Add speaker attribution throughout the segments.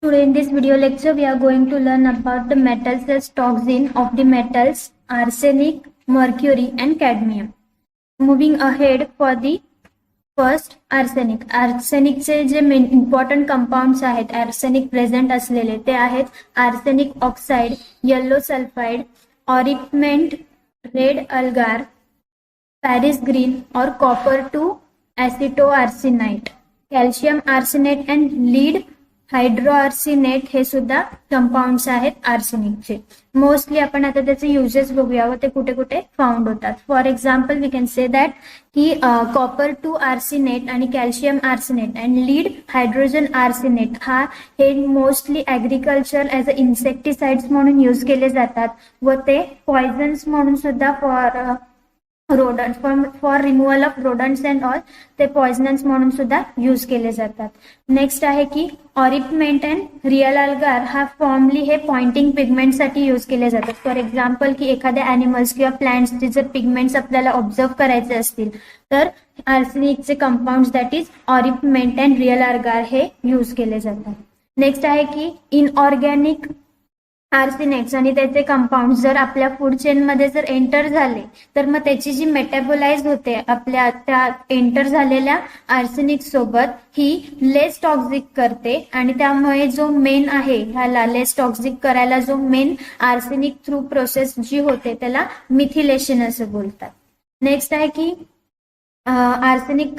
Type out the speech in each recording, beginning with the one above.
Speaker 1: Today in this video lecture we are going to learn about the metals as toxin of the metals arsenic, mercury and cadmium. Moving ahead for the first arsenic. Arsenic चे जे main important compounds आहेत arsenic present असलेले ते आहेत arsenic oxide, yellow sulphide, orpiment, realgar, Paris green और copper two acetoarsenite, calcium arsenate and lead hydroarsenate हे सुद्धा compounds आहेत आर्सेनिकचे. मोस्टली आपण आता त्याचे युजेस बघूया व ते कुठे कुठे फाउंड होतात. For example we can say that की कॉपर टू आर्सेनेट आणि calcium arsenate and lead hydrogen arsenate हे mostly agriculture as a insecticides म्हणून यूज केले जातात व ते पॉयझन्स म्हणून सुद्धा for removal of rodents and all ते पॉयझनन्स म्हणून सुद्धा यूज केले जातात. नेक्स्ट आहे की ऑरिपमेंट अँड रिअल अल्गार हा फॉर्मली हे पॉइंटिंग पिगमेंटसाठी यूज केले जातात. फॉर एक्झाम्पल की एखाद्या ॲनिमल्स किंवा प्लांट्सचे जर पिगमेंट्स आपल्याला ऑब्झर्व करायचे असतील तर आर्सेनिकचे compounds that is orpiment and realgar हे यूज केले जातात. नेक्स्ट आहे की इनऑर्गॅनिक आर्सेनेट्स आणि त्याचे कंपाऊंड जर आपल्या फूड चेन मध्ये जर एंटर झाले तर मग त्याची जी मेटाबोलाइज होते आपल्या त्या एंटर झालेल्या आर्सेनिक सोबत ही लेस टॉक्सिक करते आणि त्यामुळे जो मेन आहे ह्याला लेस टॉक्सिक करायला जो मेन आर्सेनिक थ्रू प्रोसेस जी होते त्याला मिथिलेशन असं बोलतात. नेक्स्ट आहे की arsenic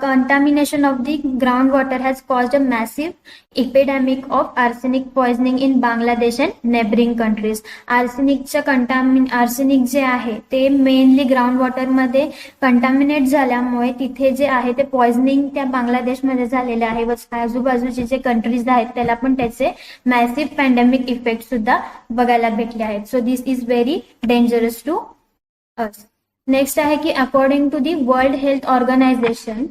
Speaker 1: contamination of the groundwater has caused a massive epidemic of arsenic poisoning in Bangladesh and neighboring countries. Arsenic जे आहे ते मेनली ग्राउंड वॉटर मध्ये कंटामिनेट झाल्यामुळे तिथे जे आहे ते पॉइझनिंग त्या बांगलादेशमध्ये झालेले आहे व आजूबाजूचे जे कंट्रीज आहेत त्याला पण त्याचे मॅसिव्ह पॅन्डेमिक इफेक्ट सुद्धा बघायला भेटले आहेत. So this is very dangerous to us. Next आहे की according to the World Health Organization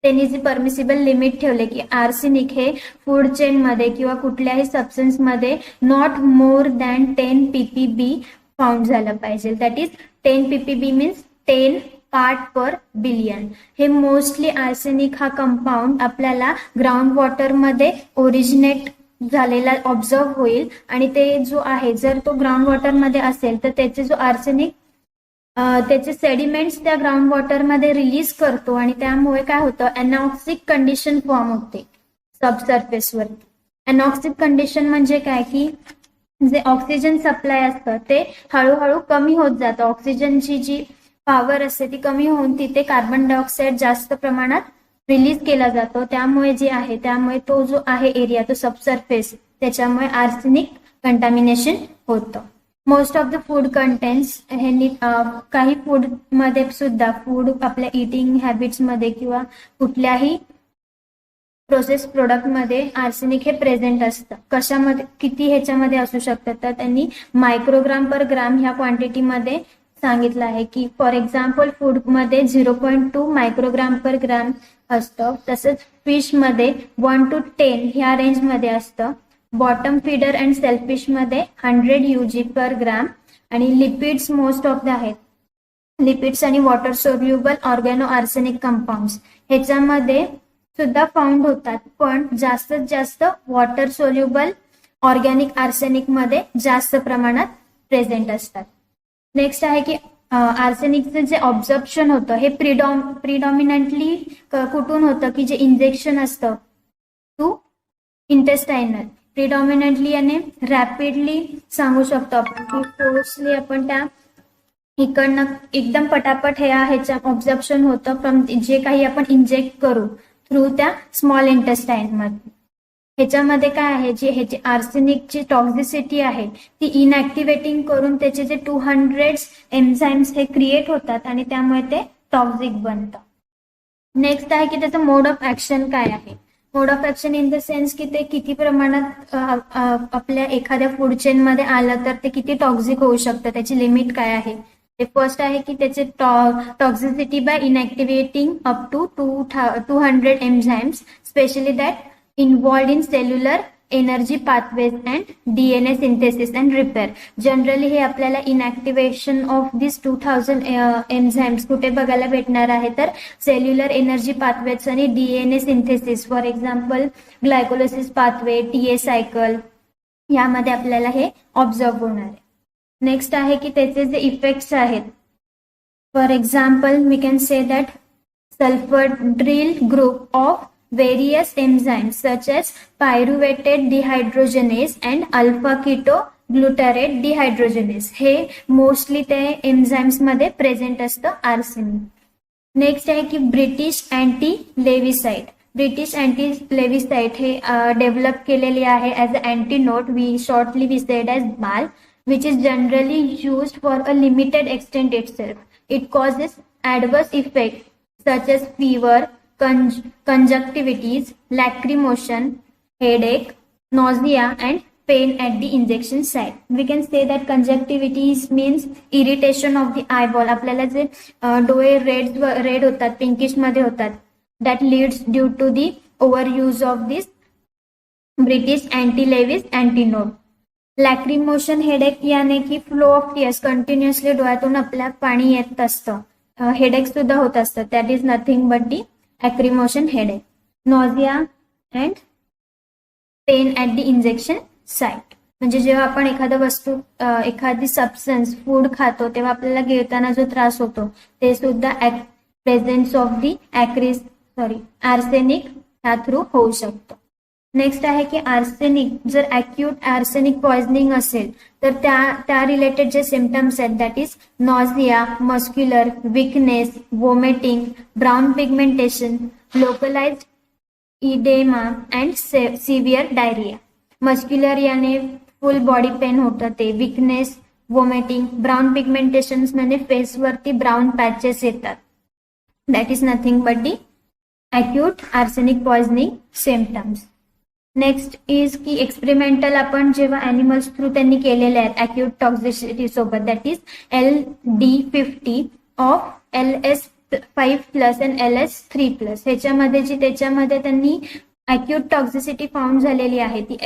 Speaker 1: त्यांनी जे परमिसिबल लिमिट ठेवले की आर्सेनिक हे फूड चेन मध्ये किंवा कुठल्याही सबस्टन्स मध्ये not more than 10 ppb found झालं पाहिजे. That is 10 ppb means 10 part per billion. हे मोस्टली आर्सेनिक हा कंपाऊंड आपल्याला ग्राउंड वॉटर मध्ये ओरिजिनेट झालेला ऑब्झर्व होईल आणि ते जो आहे जर तो ग्राउंड वॉटर मध्ये असेल तर त्याचे जो आर्सेनिक त्याचे सेडिमेंट्स त्या ग्राउंड वॉटर मध्ये रिलीज करतो आणि त्यामुळे काय होतं एनॉक्सिक कंडिशन फॉर्म होते सबसर्फेसवरती. एनॉक्सिक कंडिशन म्हणजे काय की जे ऑक्सिजन सप्लाय असतं ते हळूहळू कमी होत जातं. ऑक्सिजनची जी पॉवर असते ती कमी होऊन तिथे कार्बन डायऑक्साईड जास्त प्रमाणात रिलीज केला जातो. त्यामुळे जे आहे त्यामुळे तो जो आहे एरिया तो सबसर्फेस त्याच्यामुळे आर्सेनिक कंटामिनेशन होतं. Most of the food contents हे काही फूड मध्ये सुद्धा फूड आपल्या इटिंग हॅबिट्स मध्ये किंवा कुठल्याही प्रोसेस प्रोडक्ट मध्ये आर्सेनिक हे प्रेझेंट असतं. कशामध्ये किती ह्याच्यामध्ये असू शकतं तर त्यांनी मायक्रोग्राम पर ग्राम ह्या क्वांटिटीमध्ये सांगितलं आहे की फॉर एक्झाम्पल फूड मध्ये 0.2 मायक्रोग्राम पर ग्राम असतं. तसंच फिश मध्ये 1 to 10 ह्या रेंज मध्ये असतं. बॉटम फीडर अँड सेल्फिश मध्ये 100 UG पर ग्राम आणि लिपिड्स मोस्ट ऑफ द आहेत. लिपिड्स आणि वॉटर सोल्युबल ऑर्गॅनो आर्सेनिक कंपाऊंड्स ह्याच्यामध्ये सुद्धा फाउंड होतात पण जास्तीत जास्त वॉटर सोल्युबल ऑर्गॅनिक आर्सेनिक मध्ये जास्त प्रमाणात प्रेझेंट असतात. नेक्स्ट आहे की आर्सेनिकचं जे ऑब्झर्प्शन होतं हे प्रिडॉमिनंटली कुठून होतं की जे इंजेक्शन असतं टू इंटेस्टायनल प्रिडॉमिनंटली आणि रॅपिडली सांगू शकतो आपण की फोर्सली आपण त्या इकडनं एकदम पटापट ह्याच्या ऑब्झर्प्शन होतं फ्रॉम जे काही आपण इंजेक्ट करू थ्रू त्या स्मॉल इंटेस्टाईन मध्ये. ह्याच्यामध्ये काय आहे जे ह्याची आर्सेनिकची टॉक्झिसिटी आहे ती इनऍक्टिव्हेटिंग करून त्याचे जे 200 एन्झाईम्स हे क्रिएट होतात आणि त्यामुळे ते टॉक्झिक बनतं. नेक्स्ट आहे की त्याचं मोड ऑफ ऍक्शन काय आहे. Mode of action in the sense की ते किती प्रमाणात आपल्या एखाद्या फूड चेन मध्ये आलं तर ते किती टॉक्झिक होऊ शकतं त्याची लिमिट काय आहे. ते फर्स्ट आहे की त्याचे toxicity by inactivating up to 200 enzymes specially that involved in cellular energy pathways and DNA synthesis and repair. Generally हे आपल्याला इनॅक्टिव्हेशन ऑफ दिस 2000 एन्झाइम्स कुठे बघायला भेटणार आहे, तर सेल्युलर एनर्जी पाथवेज आणि DNA synthesis. For example glycolysis pathway, TA cycle, यामध्ये आपल्याला हे ऑब्झर्व होणार आहे. नेक्स्ट आहे की त्याचे जे इफेक्ट्स आहेत. For example we can say that sulfonyl group of various enzymes such as pyruvated dehydrogenase and alpha ketoglutarate dehydrogenase हे मोस्टली ते एन्झाइम्स मध्ये प्रेझेंट असतं आर्सेनिक. नेक्स्ट आहे की British anti lewisite. British anti lewisite हे develop केलेले आहे as a antidote. We shortly we said as BAL, which is generally used for a limited extent itself. It causes adverse effects such as fever, conjunctivitis, lacrimotion, headache, nausea, and pain at the injection site. We can say that conjunctivitis means irritation of the eyeball. आपल्याला जे डोळे red होतात, pinkish मध्ये होतात, that leads due to the overuse of this British anti-Lewis antidote. Lacrimation headache याने की flow of tears, continuously डोळ्यातून आपल्या पाणी येत असतं, हेडेक सुद्धा होत असतं. That is nothing but the lacrimation headache. Nausea and pain at the injection site. म्हणजे जेव्हा आपण एखादी सबस्टन्स फूड खातो तेव्हा आपल्याला गिळताना जो त्रास होतो ते सुद्धा प्रेझेन्स ऑफ दी आर्सेनिक ह्या थ्रू होऊ शकतो. नेक्स्ट आहे की आर्सेनिक, जर अॅक्यूट आर्सेनिक पॉइझनिंग असेल तर त्या रिलेटेड जे सिम्पटम्स आहेत that is nausea, muscular weakness, vomiting, brown pigmentation, localised oedema and severe diarrhoea. Muscular याने फुल बॉडी पेन होतं ते, विकनेस, वोमिटिंग, ब्राउन पिगमेंटेशन म्हणजे फेसवरती ब्राउन पॅचेस येतात. That is nothing but the acute arsenic poisoning symptoms. Next is की experimental आपण जेव्हा animals through त्यांनी केलेले आहेत अॅक्यूट टॉक्झिसिटी सोबत, that is LD50 of LS5+ and LS3+. त्याच्यामध्ये त्यांनी अॅक्यूट टॉक्झिसिटी फाउंड झालेली आहे ती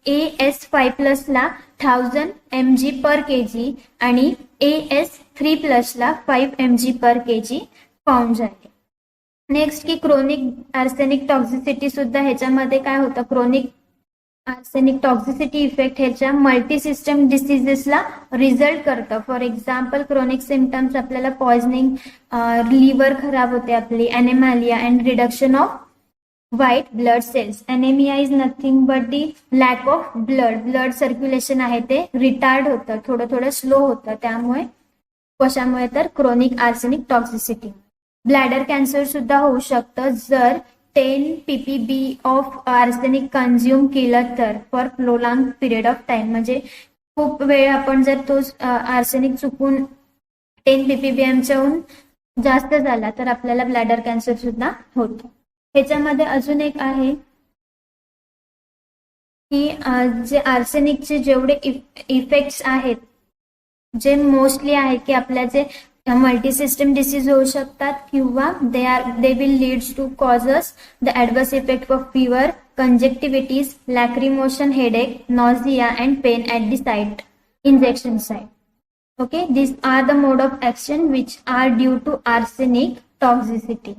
Speaker 1: AS5+ ला 1000 mg/kg आणि AS3+ ला 5 mg/kg फाउंड झाले. नेक्स्ट की क्रोनिक आर्सेनिक टॉक्झिसिटी सुद्धा ह्याच्यामध्ये काय होतं, क्रोनिक आर्सेनिक टॉक्झिसिटी इफेक्ट ह्याच्या मल्टी सिस्टम डिसीजेसला रिझल्ट करतं. फॉर एक्झाम्पल क्रोनिक सिम्पटम्स आपल्याला पॉइझनिंग, लिव्हर खराब होते आपली, anaemia and reduction of white blood cells. Anaemia is nothing but the lack of blood circulation आहे ते रिटार्ड होतं, थोडं स्लो होतं. त्यामुळे कशामुळे तर क्रोनिक आर्सेनिक टॉक्झिसिटी. ब्लॅडर कॅन्सर सुद्धा होऊ शकतं जर 10 ppb ऑफ आर्सेनिक कन्झ्युम केलं तर for prolong period of time. म्हणजे खूप वेळ आपण जर तो आर्सेनिक चुकून 10 ppbच्याहून जास्त झाला तर आपल्याला ब्लॅडर कॅन्सर सुद्धा होतो. ह्याच्यामध्ये अजून एक आहे की जे आर्सेनिकचे जेवढे इफेक्ट्स आहेत, जे मोस्टली आहे की आपल्या जे मल्टी सिस्टम डिसीज होऊ शकतात किंवा they will leads to causes the adverse effect of fever, conjunctivitis, lacrimation, headache, nausea and pain at the site, injection site. Okay, these are the mode of action which are due to arsenic toxicity.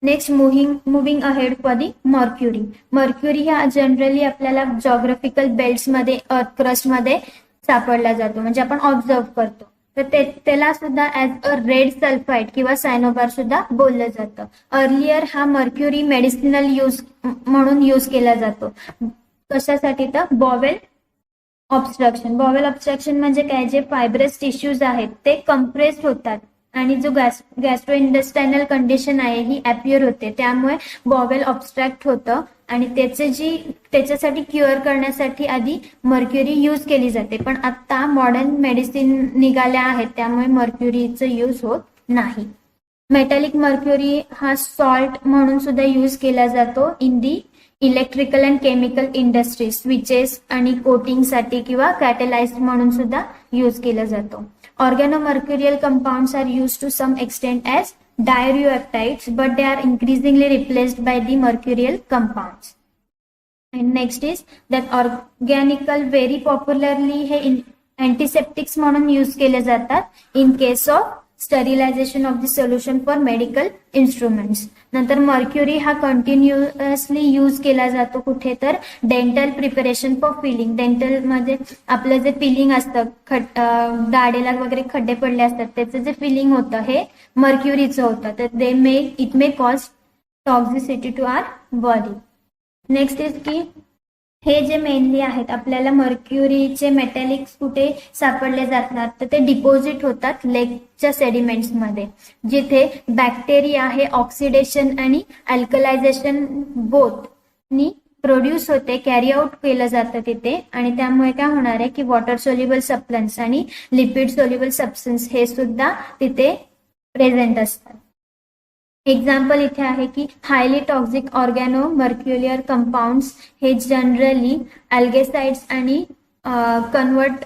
Speaker 1: Next, moving ahead for the mercury. Mercury हा generally आपल्याला geographical belts मध्ये, earth crust मध्ये सापडला जातो, म्हणजे आपण observe करतो. तर त्याला सुद्धा ॲज अ रेड सल्फाइड किंवा सायनोबार सुद्धा बोललं जातं. अर्लियर हा मर्क्युरी मेडिसिनल यूज म्हणून यूज केला जातो. कशासाठी तर बॉवेल ऑब्स्ट्रक्शन. बॉवेल ऑब्स्ट्रक्शन म्हणजे काय, जे फायब्रस टिश्यूज आहेत ते कंप्रेस होतात आणि जो गॅस्ट्रो इंटेस्टायनल कंडिशन आहे ही अपियर होते, त्यामुळे बॉवेल ऑब्स्ट्रॅक्ट होतं आणि त्याच्यासाठी क्युअर करण्यासाठी आधी मर्क्युरी यूज केली जाते. पण आता मॉडर्न मेडिसिन निघाल्या आहेत त्यामुळे मर्क्युरीचं यूज होत नाही. मेटॅलिक मर्क्युरी हा सॉल्ट म्हणून सुद्धा यूज केला जातो in the electrical and chemical industry, switches आणि कोटिंगसाठी किंवा कॅटलाइज्ड म्हणून सुद्धा यूज केला जातो. Organomercurial compounds are use to some extent as diureaptides, but they are increasingly replaced by the mercurial compounds. And next is that organical very popularly हे अँटीसेप्टिक्स म्हणून use केले जातात in case of sterilisation of the solution for medical instruments. नंतर mercury हा continuously use केला जातो कुठे तर dental preparation for filling. Dental मध्ये आपलं जे फिलिंग असतं दाढेला वगैरे खड्डे पडले असतात त्याचं जे फिलिंग होतं हे मर्क्युरीचं होतं. तर it may cause toxicity to our body. Next is की हे जे मेनली आहेत आपल्याला मर्क्युरीचे मेटॅलिक्स कुठे सापडले जातात तर ते डिपॉझिट होतात लेकच्या सेडिमेंट्समध्ये, जिथे बॅक्टेरिया हे ऑक्सिडेशन आणि अल्कलायझेशन बोथनी प्रोड्यूस होते, कॅरी आउट केलं जातं तिथे. आणि त्यामुळे काय होणार आहे की वॉटर सोल्युबल सबस्टन्स आणि लिपिड सोल्युबल सबस्टन्स हे सुद्धा तिथे प्रेझेंट असतात. एक्झाम्पल इथे आहे की highly toxic organomercurial compounds हे जनरली अल्गेसाइड्स आणि कन्वर्ट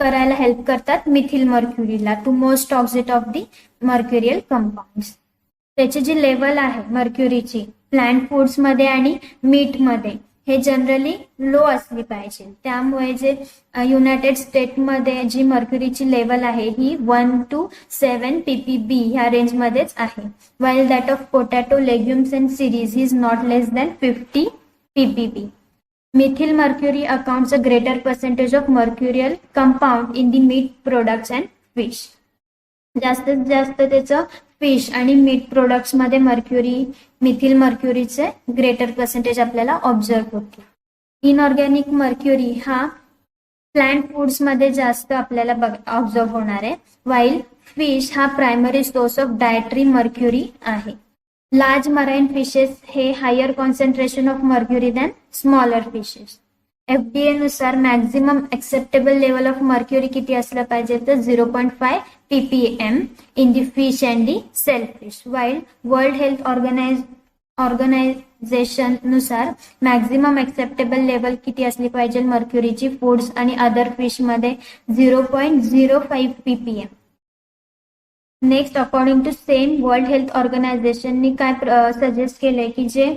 Speaker 1: करायला हेल्प करतात मिथिल मर्क्युरीला to most toxic of the mercurial compounds. त्याची जी लेवल आहे मर्क्युरीची प्लांट फूड्समध्ये आणि मीटमध्ये हे जनरली लो असली पाहिजे. त्यामुळे जे युनायटेड स्टेटमध्ये जी मर्क्युरीची लेवल आहे ही 1 to 7 ppb ह्या रेंजमध्येच आहे. While that of potato, legumes and cereals is not less than 50 ppb. Methyl mercury accounts a greater percentage of mercurial compound in the meat products and fish. जास्तीत जास्त त्याचं fish आणि meat products मध्ये methyl मर्क्युरीचे greater percentage आपल्याला observe होते. Inorganic mercury हा plant foods मध्ये जास्त आपल्याला ऑब्झर्व होणार आहे, वाईल फिश हा primary source of dietary mercury आहे. लार्ज मराईन फिशेस हे higher concentration of mercury than smaller fishes. FDA नुसार maximum acceptable level of mercury किती असलं पाहिजे तर 0.5 ppm in the fish and the shellfish. While World Health Organization नुसार maximum acceptable level किती असली पाहिजे मर्क्युरीची फूड्स आणि अदर फिश मध्ये 0.05 ppm. Next, according to same World Health ऑर्गनायझेशननी काय सजेस्ट केलंय की जे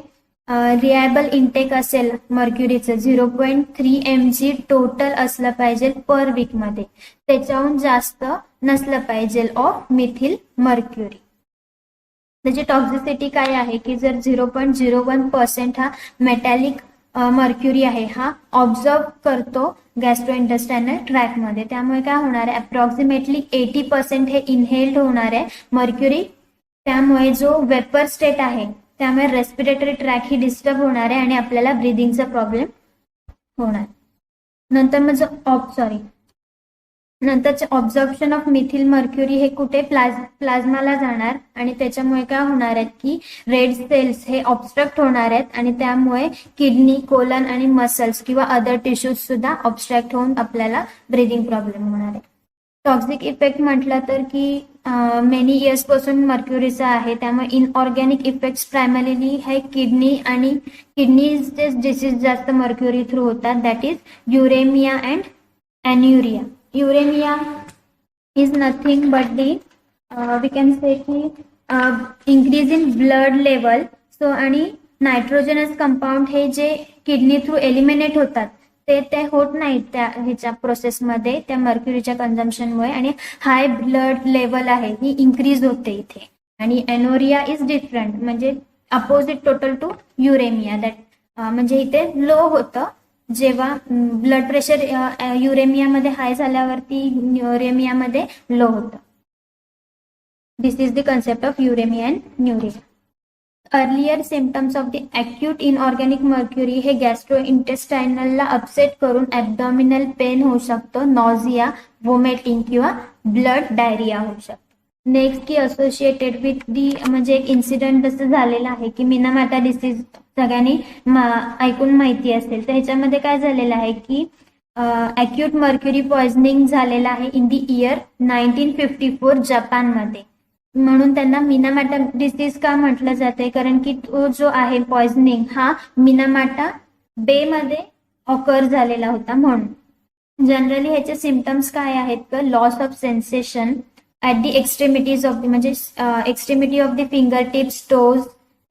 Speaker 1: रियाबल इंटेक असेल मर्क्युरीचं 0.3 mg टोटल असलं पाहिजे पर वीक मध्ये, त्याच्याहून जास्त नसलं पाहिजे ऑफ मिथिल मर्क्युरी. त्याची टॉक्झिसिटी काय आहे की जर 0.01% हा मेटॅलिक मर्क्युरी आहे हा ऑब्झर्व करतो गॅस्ट्रो इंटेस्टायनल ट्रॅक मध्ये. त्यामुळे काय होणार आहे अप्रॉक्सिमेटली 80% हे इनहेल्ड होणार आहे मर्क्युरी. त्यामुळे जो वेपर स्टेट आहे त्यामुळे रेस्पिरेटरी ट्रॅक ही डिस्टर्ब होणार आहे आणि आपल्याला ब्रिदिंगचा प्रॉब्लेम होणार. नंतरचे ऑब्झर्प्शन ऑफ मिथिल मर्क्युरी हे कुठे प्लाझ्माला जाणार आणि त्याच्यामुळे काय होणार आहेत की रेड सेल्स हे ऑब्स्ट्रक्ट होणार आहेत आणि त्यामुळे किडनी, कोलन आणि मसल्स किंवा अदर टिश्यूज सुद्धा ऑब्स्ट्रक्ट होऊन आपल्याला ब्रिदिंग प्रॉब्लेम होणार आहे. टॉक्सिक इफेक्ट म्हटलं तर की मेनी इयर्स पासून मर्क्युरीचा आहे, त्यामुळे इनऑर्गॅनिक इफेक्ट्स प्रायमरीली हे किडनी आणि किडनीचे डिसीज जास्त मर्क्युरी थ्रू होतात, that is uraemia and anuria. Uraemia is nothing but the we can say की increase in blood level. So आणि नायट्रोजनस कंपाऊंड हे जे किडनी थ्रू एलिमिनेट होतात ते होत नाहीत त्या ह्याच्या प्रोसेसमध्ये त्या मर्क्युरीच्या कन्झम्पशनमुळे, आणि हाय ब्लड लेवल आहे ही इन्क्रीज होते इथे. आणि एनोरिया इज डिफरंट, म्हणजे अपोजिट टोटल टू युरेमिया. दॅट म्हणजे इथे लो होतं जेव्हा ब्लड प्रेशर युरेमियामध्ये हाय झाल्यावरती युरेमियामध्ये लो होतं. This is the concept of uraemia and anuria. Earlier symptoms of the acute inorganic mercury हे गॅस्ट्रो इंटेस्टायनलला अपसेट करून ॲब्डॉमिनल पेन होऊ शकतो, नॉझिया, वोमेटिंग किंवा ब्लड डायरिया होऊ शकतो. नेक्स्ट की असोसिएटेड विथ दी म्हणजे एक इन्सिडेंट जसं झालेलं आहे की मिनामाटा डिसीज सगळ्यांनी ऐकून माहिती असेल. तर ह्याच्यामध्ये काय झालेलं आहे की ॲक्यूट मर्क्युरी पॉइझनिंग झालेलं आहे इन दी इयर 1954 जपानमध्ये. म्हणून त्यांना मिनामाटा डिसीज का म्हटलं जाते, कारण की तो जो आहे पॉइझनिंग हा मिनामाटा बे मध्ये ऑकर झालेला होता. म्हणून जनरली ह्याचे सिम्पटम्स काय आहेत तर loss of sensation at the extremities of the म्हणजे extremity of the finger tips, toes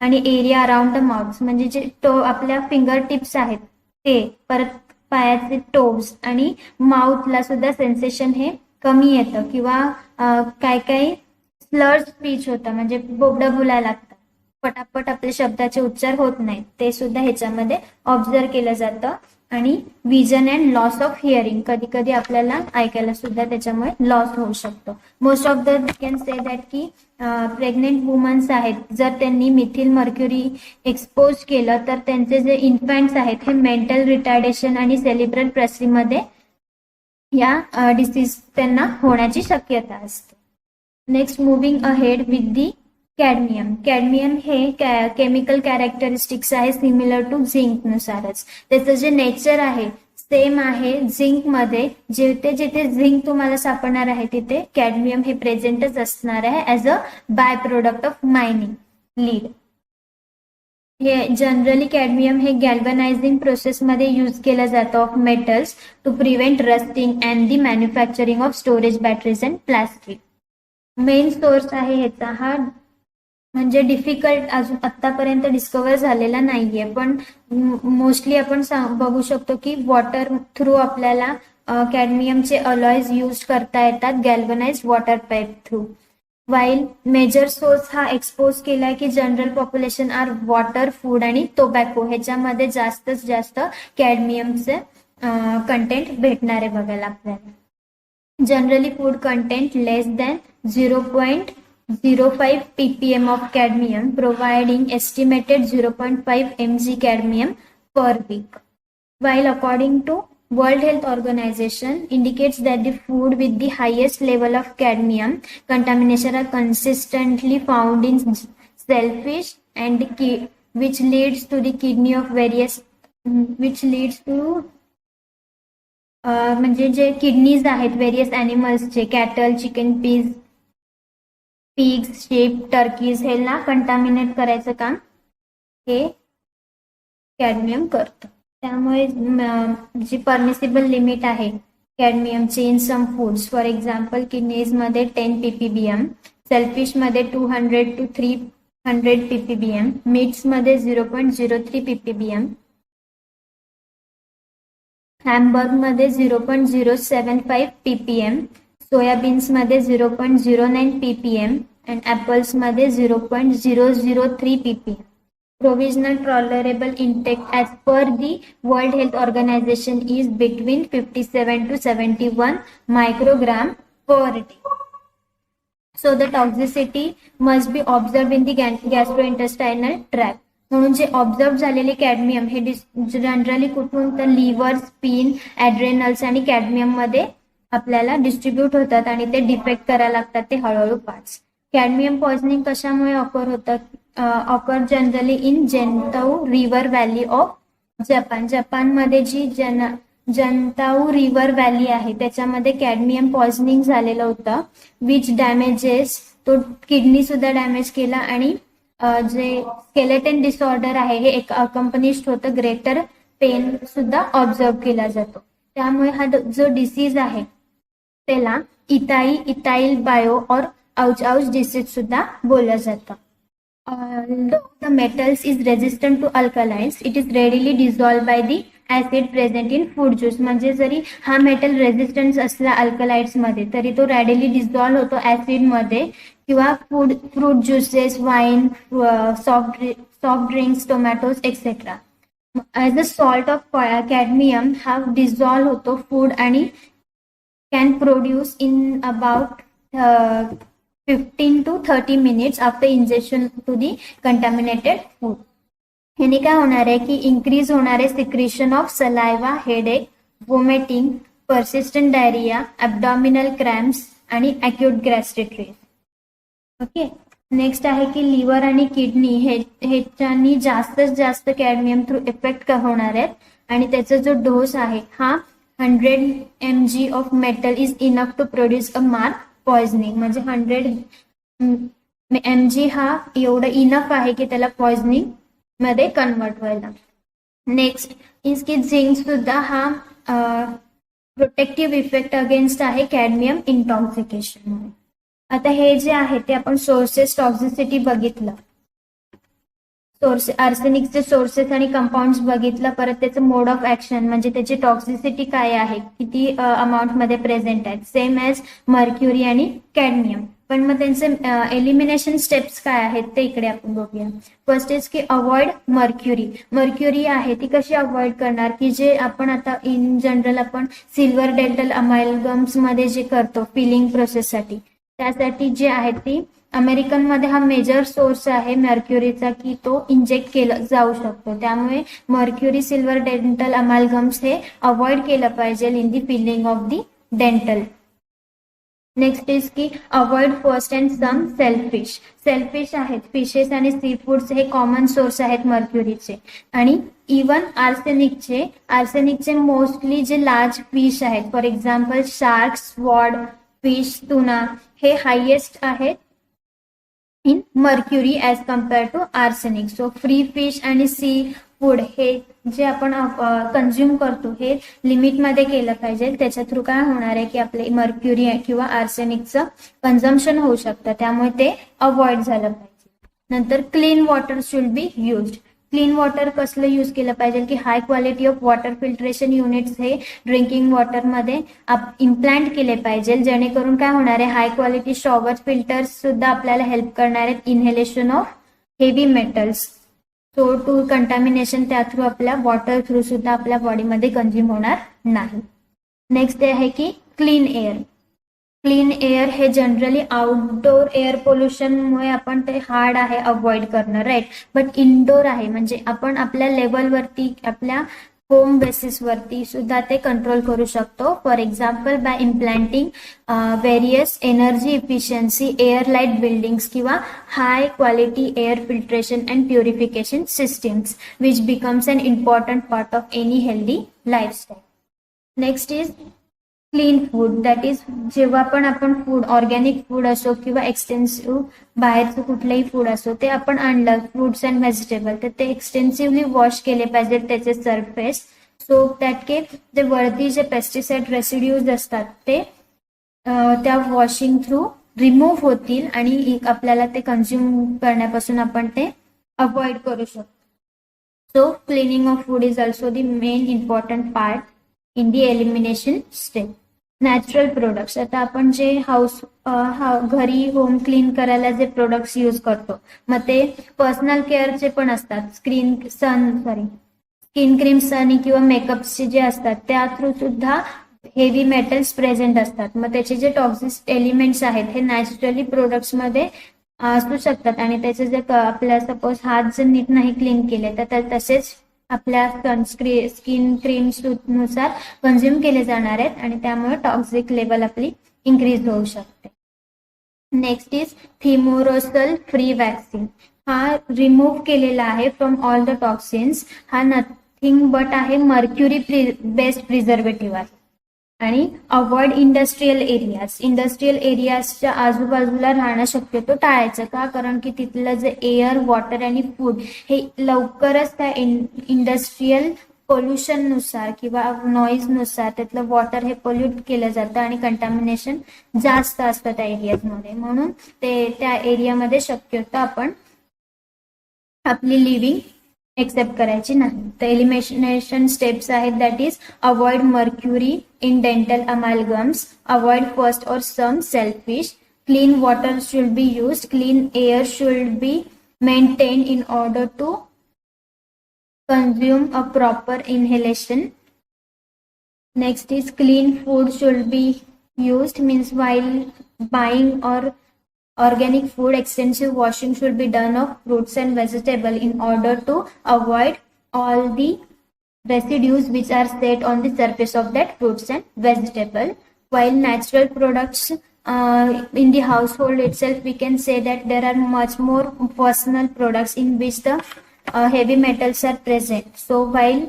Speaker 1: आणि एरिया अराउंड द माउथ म्हणजे जे आपल्या फिंगर टिप्स आहेत ते, परत पायाचे टोज आणि माउथला सुद्धा सेन्सेशन हे कमी येतं किंवा काय काय स्लर स्पीच होतं म्हणजे बोबडं बोलायला लागतं, पटापट आपल्या शब्दाचे उच्चार होत नाहीत, ते सुद्धा ह्याच्यामध्ये ऑब्झर्व केलं जातं. आणि vision and loss of hearing, कधी कधी आपल्याला ऐकायला सुद्धा त्याच्यामुळे लॉस होऊ शकतो. Most of the can say that की प्रेग्नेंट वुमन्स आहेत जर त्यांनी मिथिल मर्क्युरी एक्सपोज केलं तर त्यांचे जे इन्फॅन्ट्स आहेत हे मेंटल रिटार्डेशन आणि सेलिब्रल प्रेसीमध्ये या डिसीज त्यांना होण्याची शक्यता असते. Next moving ahead with the cadmium. Cadmium हे केमिकल कॅरेक्टरिस्टिक्स आहे सिमिलर टू झिंक नुसारच. त्याचं जे नेचर आहे सेम आहे झिंक मध्ये, जिथे जिथे झिंक तुम्हाला सापडणार आहे तिथे कॅडमियम हे प्रेझेंटच असणार आहे as a by product of mining lead. हे जनरली कॅडमियम हे गॅल्वनायझिंग प्रोसेसमध्ये यूज केलं जातं of metals to prevent rusting and the manufacturing of storage batteries and plastic. Main source आहे ह्याचा हा म्हणजे डिफिकल्ट अजून आतापर्यंत डिस्कवर झालेला नाहीये, पण मोस्टली आपण बघू शकतो की वॉटर थ्रू आपल्याला कॅडमियमचे अलॉयज यूज करता येतात galvanise water pipe through. While major source हा एक्सपोज केलाय की general population are water, food आणि टोबॅको, ह्याच्यामध्ये जास्तीत जास्त कॅडमियमचे कंटेंट भेटणार आहे बघायला आपल्याला. Generally food content less than 0.05 ppm of cadmium, providing estimated 0.5 mg cadmium per week. While according to World Health Organization indicates that the food with the highest level of cadmium contamination are consistently found in shellfish and which leads to the kidney of various which leads to म्हणजे जे kidneys आहेत various ॲनिमल्सचे, cattle, chicken, pigs, sheep, turkeys ह्याला contaminate करायचं काम हे cadmium करतं. त्यामुळे जी परमिसिबल लिमिट आहे कॅडमियमची in some foods, for example किडनीजमध्ये 10 ppm, सेलफिशमध्ये 200 to 300 ppm, मीट्समध्ये 0.03 ppm, हॅमबर्गमध्ये 0.075 ppm, सोयाबीन्समध्ये 0.09 ppm and ॲपल्समध्ये 0.003 ppm. Provisional tolerable intake as per the World Health Organization is between 57 to 71 microgram per day. So the toxicity must be observed in the gastrointestinal tract. म्हणून जे observe झालेले cadmium हे generally कुठून तर liver, spin, ॲड्रेनल्स आणि cadmium मध्ये आपल्याला distribute होतात आणि ते डिफेक्ट करायला लागतात ते हळूहळू पार्ट्स. कॅडमियम पॉइझनिंग कशामुळे ऑकर होतं? Occur generally in Jinzu river valley of Japan. जपानमध्ये जी जंताऊ रिव्हर व्हॅली आहे त्याच्यामध्ये कॅडमियम पॉइझनिंग झालेलं होतं, विच डॅमेजेस तो किडनी सुद्धा डॅमेज केला आणि जे स्केलेटन डिसऑर्डर आहे हे एक अकंपनिश्ड होतं ग्रेटर पेन सुद्धा ऑब्झर्व केला जातो. त्यामुळे हा जो डिसीज आहे त्याला इथाईल बायो और औच डिसीज सुद्धा बोललं जातं. Although the metals is resistant to alkalis, it is readily dissolved by the acid present in food juice. म्हणजे जरी हा मेटल रेझिस्टन्स असला अल्कलाइड्स मध्ये तरी तो रॅडिली डिझॉल्व्ह होतो ऍसिड मध्ये किंवा fruit juices, wine, soft drinks, tomatoes etcetera. As a salt of cadmium हा डिझॉल्व्ह होतो फूड आणि can produce in about 15 to 30 minutes after ingestion to the contaminated food. ह्याने काय होणार आहे की इंक्रीज होणार आहे secretion of saliva, headache, vomiting, persistent diarrhoea, abdominal cramps आणि अक्यूट गॅस्ट्रिटिस. ओके, नेक्स्ट आहे की लिव्हर आणि किडनी ह्याच्यानी जास्तीत जास्त कॅडमियम थ्रू इफेक्ट होणार आहेत आणि त्याचा जो डोस आहे हा 100 mg of metal is enough to produce a mark poisoning. म्हणजे 100 mg हा एवढं इनफ आहे की त्याला पॉइझनिंग मध्ये कन्वर्ट व्हायला. नेक्स्ट इज की झिंक सुद्धा हा प्रोटेक्टिव्ह इफेक्ट अगेन्स्ट आहे कॅडमियम इंटॉक्सिकेशन. आता हे जे आहे ते आपण सोर्सेस टॉक्झिसिटी बघितलं. आर्सेनिकचे सोर्सेस आणि कंपाऊंड्स बघितलं, परत त्याचं मोड ऑफ ऍक्शन म्हणजे त्याची टॉक्सिसिटी काय आहे, किती अमाऊंट मध्ये प्रेझेंट आहेत, सेम एज मर्क्युरी आणि कॅडमियम. पण मग त्यांचे एलिमिनेशन स्टेप्स काय आहेत ते इकडे आपण बघूया. फर्स्ट इज की अवॉइड मर्क्युरी. मर्क्युरी आहे ती कशी अवॉइड करणार, की जे आपण आता इन जनरल आपण सिल्वर डेंटल अमायलगम्स मध्ये जे करतो फिलिंग प्रोसेससाठी, त्यासाठी जे आहे ती अमेरिकनमध्ये हा मेजर सोर्स आहे मर्क्युरीचा, की तो इंजेक्ट केला जाऊ शकतो. त्यामुळे मर्क्युरी सिल्वर डेंटल अमालगम्स हे अवॉइड केलं पाहिजे in the filling of the dental. Next is की avoid first and some shellfish. Shellfish आहेत, फिशेस आणि सी फूड्स हे कॉमन सोर्स आहेत मर्क्युरीचे. आणि इवन आर्सेनिकचे मोस्टली जे लार्ज फिश आहेत, for example shark, swordfish, tuna, हे हायेस्ट आहेत in mercury as compare to arsenic. So free fish आणि सी फूड हे जे आपण कन्झ्युम करतो हे लिमिटमध्ये केलं पाहिजे. त्याच्या थ्रू काय होणार आहे की आपले मर्क्युरी किंवा आर्सेनिकचं कन्झम्पशन होऊ शकतं, त्यामुळे ते अवॉइड झालं पाहिजे. नंतर clean water should be used. Clean water कसलं यूज केलं पाहिजे की high quality of water filtration units हे ड्रिंकिंग वॉटरमध्ये इम्प्लांट केले पाहिजे, जेणेकरून काय होणार आहे, हाय क्वालिटी शॉवर फिल्टर्स सुद्धा आपल्याला हेल्प करणार आहेत inhalation of heavy metals. So to contamination त्या थ्रू आपल्या वॉटर थ्रू सुद्धा आपल्या बॉडीमध्ये कंझ्युम होणार नाही. नेक्स्ट आहे की क्लीन एअर. क्लीन एअर हे जनरली आउटडोर एअर पोल्युशनमुळे आपण ते हार्ड आहे अवॉइड करणं, राईट. बट इनडोर आहे म्हणजे आपण आपल्या लेवलवरती आपल्या होम बेसिसवरती सुद्धा ते कंट्रोल करू शकतो. For example by implanting various energy efficiency air light buildings किंवा high quality air filtration and purification systems which becomes an important part of any healthy lifestyle. Next is clean food. That is जेव्हा पण आपण food, organic food असो किंवा extensive बाहेरचं कुठलंही food असो ते आपण आणलं, फ्रुट्स अँड व्हेजिटेबल, तर ते एक्सटेन्सिव्हली वॉश केले पाहिजे त्याचे सरफेस, सो दॅट के जे वरती जे पेस्टिसाइड रेसिड्यूज असतात ते त्या वॉशिंग थ्रू रिमूव्ह होतील आणि आपल्याला ते कन्झ्युम करण्यापासून आपण ते अवॉइड करू शकतो. So cleaning of food is also the main important part in the elimination step. Natural products. आता आपण जे घरी होम क्लीन करायला जे प्रोडक्ट्स यूज करतो, मग ते पर्सनल केअरचे पण असतात, स्किन क्रीम, सन किंवा मेकअपचे जे असतात त्या थ्रू सुद्धा हेवी मेटल्स प्रेझेंट असतात. मग त्याचे जे टॉक्सिक एलिमेंट्स आहेत हे नॅचरली प्रोडक्ट्समध्ये असू शकतात आणि त्याचे जे आपल्या सपोज हात जर नीट नाही क्लीन केले तर तसेच आपल्या स्किन क्रीम नुसार कन्झ्युम केले जाणार आहेत आणि त्यामुळे टॉक्सिक लेवल आपली इन्क्रीज होऊ शकते. Next is thimerosal free vaccine. हा रिमूव्ह केलेला आहे फ्रॉम ऑल द टॉक्सिन्स. हा नथिंग बट आहे मर्क्युरी बेस्ड प्रिझर्वेटिव्ह आहे. आणि अवॉइड इंडस्ट्रियल एरियाज. इंडस्ट्रियल एरियाजच्या आजूबाजूला राहणं शक्यतो टाळायचं. का? कारण की तिथलं जे एअर, वॉटर आणि फूड हे लवकरच त्या इंडस्ट्रियल पोल्युशननुसार किंवा नॉईजनुसार त्यातलं वॉटर हे पोल्यूट केलं जातं आणि कंटॅमिनेशन जास्त असतं त्या एरियाजमध्ये. म्हणून ते त्या एरियामध्ये शक्यतो आपण आपली लिव्हिंग एक्सेप्ट करायची नाही. तर एलिमिनेशन स्टेप्स आहेत, that is avoid mercury in dental amalgams, avoid first और some shellfish, clean water should be used, clean air should be maintained in order to consume a proper inhalation. Next is clean food should be used, means while buying or organic food extensive washing should be done of fruits and vegetable in order to avoid all the residues which are set on the surface of that fruits and vegetable. While natural products in the household itself, we can say that there are much more personal products in which the heavy metals are present. So while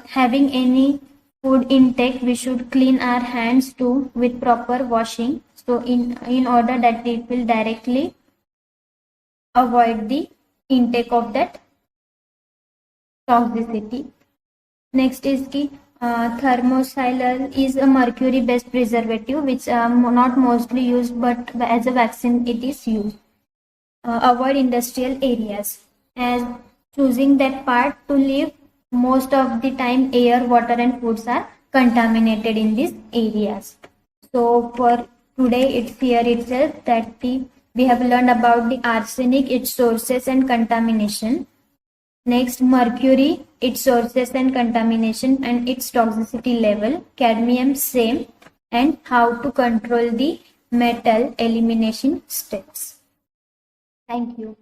Speaker 1: having any food intake, we should clean our hands too with proper washing, so in order that it will directly avoid the intake of that toxicity. Next is ki thermosilal is a mercury based preservative which not mostly used, but as a vaccine it is used. Avoid industrial areas. As choosing that part to live. Most of the time air, water and foods are contaminated in these areas. So for today it's here itself that we have learned about the arsenic, its sources and contamination. Next, mercury, its sources and contamination and its toxicity level. Cadmium, same, and how to control the metal elimination steps. Thank you.